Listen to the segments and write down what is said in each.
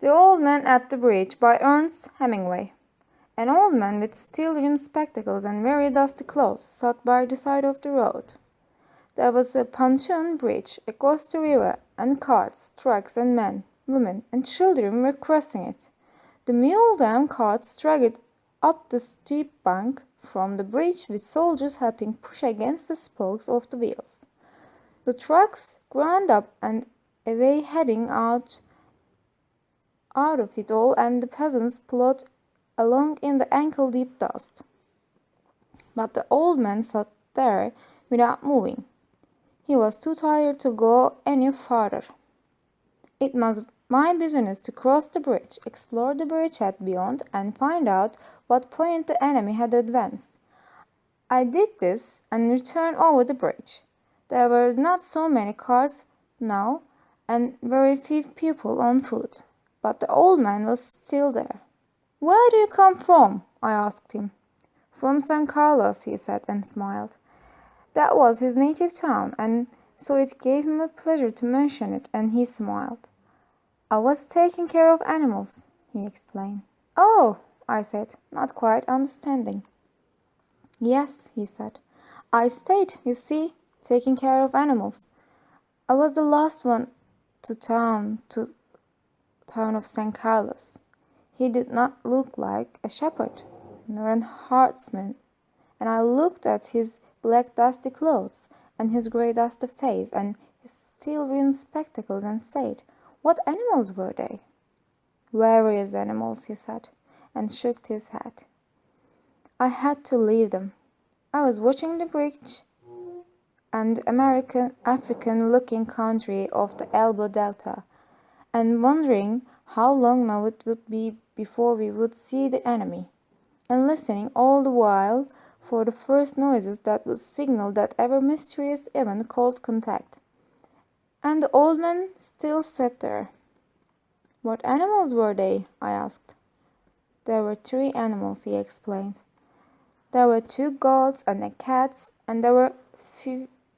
The Old Man at the Bridge by Ernest Hemingway. An old man with steel-rimmed spectacles and very dusty clothes sat by the side of the road. There was a pontoon bridge across the river, and carts, trucks, and men, women, and children were crossing it. The mule-drawn carts dragged up the steep bank from the bridge with soldiers helping push against the spokes of the wheels. The trucks ground up and away heading out of it all, and the peasants plodded along in the ankle-deep dust. But the old man sat there without moving. He was too tired to go any farther. It was my business to cross the bridge, explore the bridgehead beyond, and find out what point the enemy had advanced. I did this and returned over the bridge. There were not so many carts now, and very few people on foot. But the old man was still there. "Where do you come from?" I asked him. "From San Carlos," he said, and smiled. That was his native town, and so it gave him a pleasure to mention it, and he smiled. "I was taking care of animals," he explained. "Oh," I said, not quite understanding. "Yes," he said. "I stayed, you see, taking care of animals. I was the last one to town of San Carlos." He did not look like a shepherd, nor an herdsman, and I looked at his black dusty clothes, and his grey dusty face, and his steel-rimmed spectacles, and said, "What animals were they?" "Various animals," he said, and shook his head. I had to leave them. I was watching the bridge and the African-looking country of the Elbow Delta, and wondering how long now it would be before we would see the enemy, and listening all the while for the first noises that would signal that ever mysterious event called contact. And the old man still sat there. "What animals were they?" I asked. "There were 3 animals," he explained. "There were 2 goats and a cat, and there were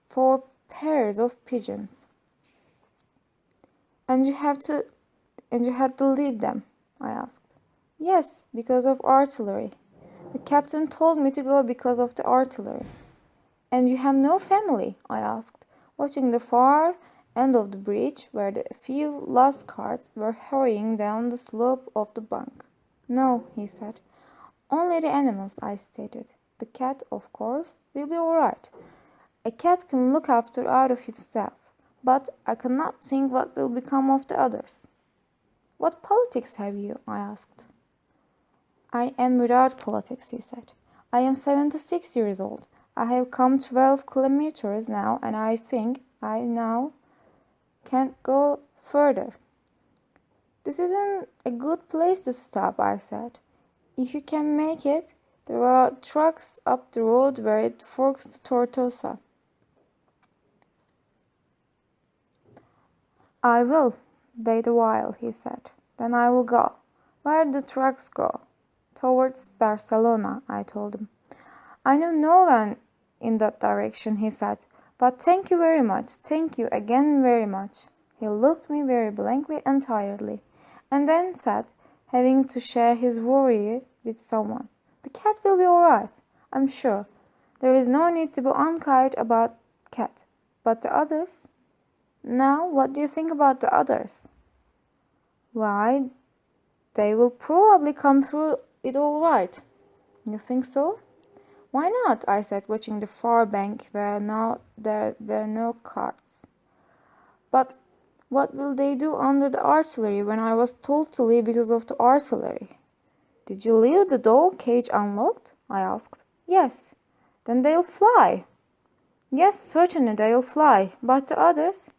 4 pairs of pigeons." "And you had to lead them?" I asked. "Yes, because of artillery. The captain told me to go because of the artillery." "And you have no family?" I asked, watching the far end of the bridge where the few last carts were hurrying down the slope of the bank. "No," he said. "Only the animals," I stated. "The cat, of course, will be all right. A cat can look after out of itself, but I cannot think what will become of the others." "What politics have you?" I asked. "I am without politics," he said. "I am 76 years old. I have come 12 kilometers now, and I think I now can't go further." "This isn't a good place to stop," I said. "If you can make it, there are trucks up the road where it forks to Tortosa." "I will wait a while," he said. "Then I will go." "Where do the trucks go?" "Towards Barcelona," I told him. "I know no one in that direction," he said. "But thank you very much. Thank you again very much." He looked me very blankly and tiredly, and then said, having to share his worry with someone, "The cat will be all right, I'm sure. There is no need to be unkind about cat. But the others? Now, what do you think about the others?" "Why, they will probably come through it all right." "You think so?" "Why not?" I said, watching the far bank where now there were no carts. "But what will they do under the artillery when I was told to leave because of the artillery?" "Did you leave the dog cage unlocked?" I asked. "Yes." "Then they'll fly." "Yes, certainly they'll fly. But the others?"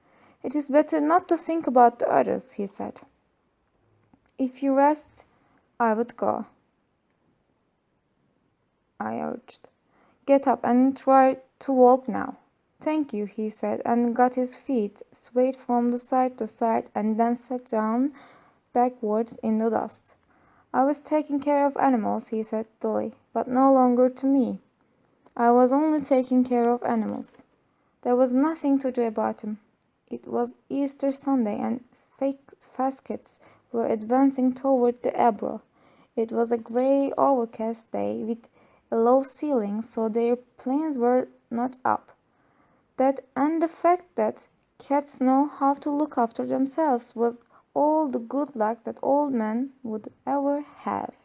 "It is better not to think about the others," he said. "If you rest, I would go," I urged. "Get up and try to walk now." "Thank you," he said, and got his feet, swayed from side to side, and then sat down backwards in the dust. "I was taking care of animals," he said dully, "but no longer to me. I was only taking care of animals. There was nothing to do about them. It was Easter Sunday, and fake faskets were advancing toward the Ebro. It was a gray, overcast day with a low ceiling, so their planes were not up. That and the fact that cats know how to look after themselves was all the good luck that old man would ever have.